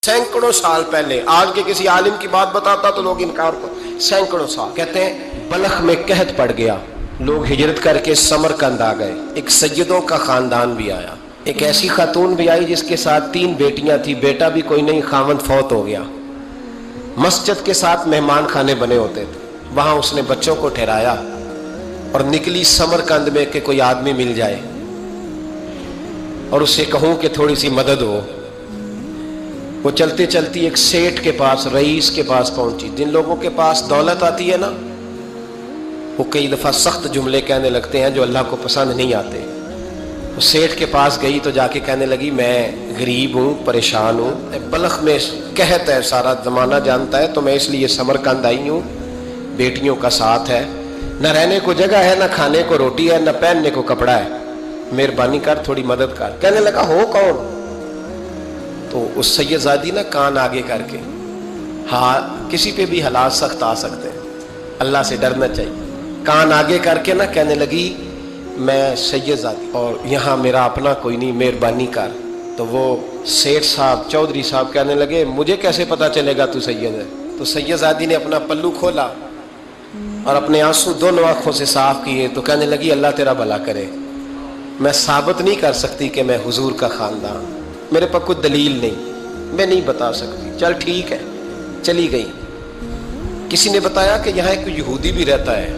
سینکڑوں سال پہلے آج کے کسی عالم کی بات بتاتا تو لوگ انکار کر، سینکڑوں سال کہتے ہیں بلخ میں قحط پڑ گیا، لوگ ہجرت کر کے سمرقند آ گئے، ایک سیدوں کا خاندان بھی آیا، ایک ایسی خاتون بھی آئی جس کے ساتھ 3 بیٹیاں تھی، بیٹا بھی کوئی نہیں، خاوند فوت ہو گیا۔ مسجد کے ساتھ مہمان خانے بنے ہوتے تھے، وہاں اس نے بچوں کو ٹھہرایا اور نکلی سمرقند میں کہ کوئی آدمی مل جائے اور اس سے کہوں کہ تھوڑی سی مدد ہو۔ وہ چلتے چلتی ایک سیٹھ کے پاس، رئیس کے پاس پہنچی۔ جن لوگوں کے پاس دولت آتی ہے نا، وہ کئی دفعہ سخت جملے کہنے لگتے ہیں جو اللہ کو پسند نہیں آتے۔ وہ سیٹھ کے پاس گئی تو جا کے کہنے لگی میں غریب ہوں، پریشان ہوں، بلخ میں قحط ہے، سارا زمانہ جانتا ہے، تو میں اس لیے سمرقند آئی ہوں، بیٹیوں کا ساتھ ہے، نہ رہنے کو جگہ ہے، نہ کھانے کو روٹی ہے، نہ پہننے کو کپڑا ہے، مہربانی کر تھوڑی مدد کر۔ کہنے لگا ہو کون؟ تو اس سید زادی نے کان آگے کر کے، ہاں کسی پہ بھی حالات سخت آ سکتے ہیں، اللہ سے ڈرنا چاہیے، کان آگے کر کے نہ کہنے لگی میں سید زادی اور یہاں میرا اپنا کوئی نہیں، مہربانی کر۔ تو وہ سیٹھ صاحب، چودھری صاحب کہنے لگے مجھے کیسے پتا چلے گا تو سید ہے؟ تو سید زادی نے اپنا پلو کھولا اور اپنے آنسو دونوں آنکھوں سے صاف کیے تو کہنے لگی اللہ تیرا بھلا کرے، میں ثابت نہیں کر سکتی کہ میں حضور کا خاندان، میرے پاس کوئی دلیل نہیں، میں نہیں بتا سکتی، چل ٹھیک ہے، چلی گئی۔ کسی نے بتایا کہ یہاں ایک یہودی بھی رہتا ہے،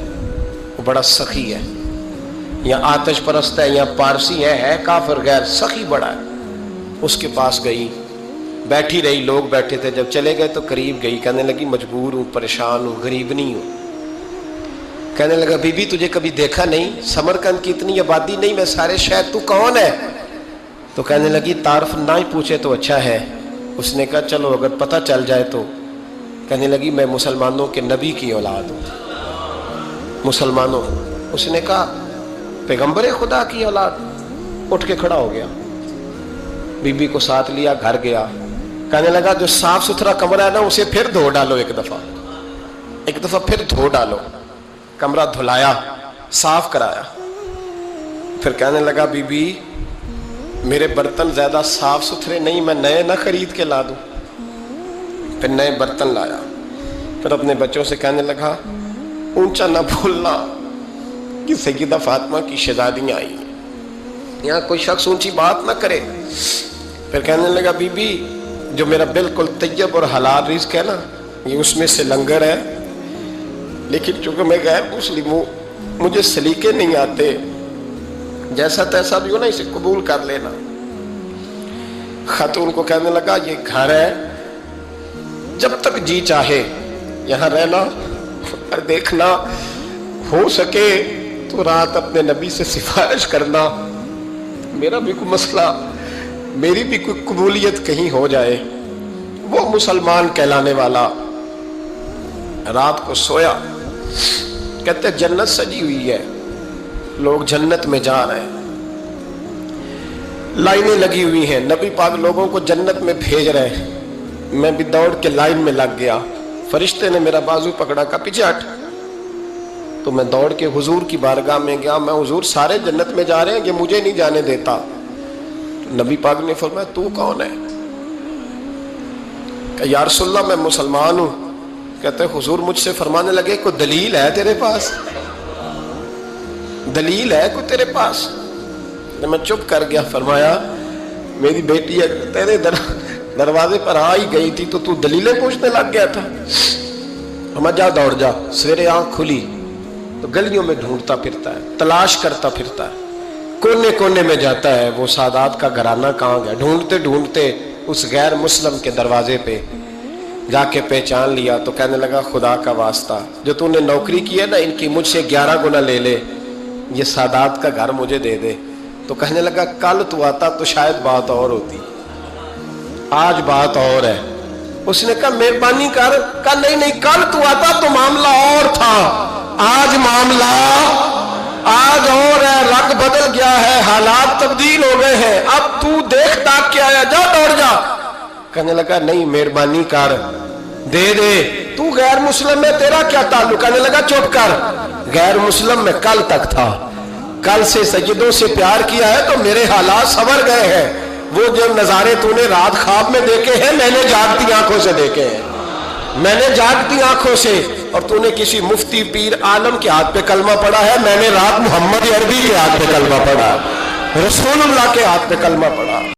وہ بڑا سخی ہے، یا آتش پرست ہے، یا پارسی ہے کافر غیر، سخی بڑا ہے۔ اس کے پاس گئی، بیٹھی رہی، لوگ بیٹھے تھے، جب چلے گئے تو قریب گئی، کہنے لگی مجبور ہوں، پریشان ہوں، غریب نہیں ہوں۔ کہنے لگا بی بی تجھے کبھی دیکھا نہیں، سمرقند کی اتنی آبادی نہیں، میں سارے شہر، تو کون ہے؟ تو کہنے لگی تعارف نہ ہی پوچھے تو اچھا ہے۔ اس نے کہا چلو اگر پتہ چل جائے تو۔ کہنے لگی میں مسلمانوں کے نبی کی اولاد ہوں، مسلمانوں۔ اس نے کہا پیغمبر خدا کی اولاد؟ اٹھ کے کھڑا ہو گیا، بی بی کو ساتھ لیا، گھر گیا، کہنے لگا جو صاف ستھرا کمرہ ہے نا اسے پھر دھو ڈالو، ایک دفعہ پھر دھو ڈالو۔ کمرہ دھلایا، صاف کرایا، پھر کہنے لگا بی بی میرے برتن زیادہ صاف ستھرے نہیں، میں نئے نہ خرید کے لا دوں۔ پھر نئے برتن لایا، پھر اپنے بچوں سے کہنے لگا اونچا نہ بھولنا کہ سیدہ فاطمہ کی شہزادیاں آئی ہیں، یہاں کوئی شخص اونچی بات نہ کرے۔ پھر کہنے لگا بی بی جو میرا بالکل طیب اور حلال رزق ہے نا، یہ اس میں سے لنگر ہے، لیکن چونکہ میں غیر مسلم ہوں، مجھے سلیقے نہیں آتے، جیسا تیسا بھی ہو نا اسے قبول کر لینا۔ خاتون کو کہنے لگا یہ گھر ہے، جب تک جی چاہے یہاں رہنا، اور دیکھنا ہو سکے تو رات اپنے نبی سے سفارش کرنا، میرا بھی کوئی مسئلہ، میری بھی کوئی قبولیت کہیں ہو جائے۔ وہ مسلمان کہلانے والا رات کو سویا، کہتے جنت سجی ہوئی ہے، لوگ جنت میں جا رہے ہیں، لائنیں لگی ہوئی ہیں، نبی پاک لوگوں کو جنت میں بھیج رہے ہیں۔ میں بھی دوڑ کے لائن میں لگ گیا، فرشتے نے میرا بازو پکڑا، کہا پیچھے ہٹ۔ تو میں دوڑ کے حضور کی بارگاہ میں گیا، میں حضور سارے جنت میں جا رہے ہیں، یہ مجھے نہیں جانے دیتا۔ نبی پاک نے فرمایا تو کون ہے؟ کہ یا رسول اللہ میں مسلمان ہوں۔ کہتے حضور مجھ سے فرمانے لگے کوئی دلیل ہے تیرے پاس؟ دلیل ہے کوئی تیرے پاس؟ میں چپ کر گیا۔ فرمایا میری بیٹی تیرے دروازے پر آ ہی گئی تھی تو دلیلیں پوچھنے لگ گیا تھا۔ ہم جا دوڑ جا۔ سویرے آنکھ کھلی تو گلیوں میں ڈھونڈتا پھرتا ہے، تلاش کرتا پھرتا ہے، کونے کونے میں جاتا ہے وہ سادات کا گھرانہ کہاں گیا۔ ڈھونڈتے ڈھونڈتے اس غیر مسلم کے دروازے پہ جا کے پہچان لیا تو کہنے لگا خدا کا واسطہ جو تو نے نوکری کی ہے نا ان کی مجھ سے 11 گنا لے لے، یہ سادات کا گھر مجھے دے دے۔ تو کہنے لگا کل تو آتا تو شاید بات اور ہوتی، آج بات اور ہے۔ اس نے کہا مہربانی کر۔ کہا نہیں کل تو آتا تو معاملہ اور تھا، آج معاملہ آج اور ہے، رنگ بدل گیا ہے، حالات تبدیل ہو گئے ہیں، اب تو دیکھ تاک کے آیا، جا دوڑ جا۔ کہنے لگا نہیں مہربانی کر، دے دے، تو غیر مسلم میں تیرا کیا تعلق؟ کہنے لگا چپ کر، غیر مسلم میں کل تک تھا، کل سے سجدوں سے پیار کیا ہے تو میرے حالات سنور گئے ہیں، وہ جو نظارے تو نے رات خواب میں دیکھے ہیں میں نے جاگتی آنکھوں سے دیکھے ہیں، میں نے جاگتی آنکھوں سے۔ اور تو نے کسی مفتی پیر عالم کے ہاتھ پہ کلمہ پڑھا ہے، میں نے رات محمد عربی کے ہاتھ پہ کلمہ پڑھا، رسول اللہ کے ہاتھ پہ کلمہ پڑھا۔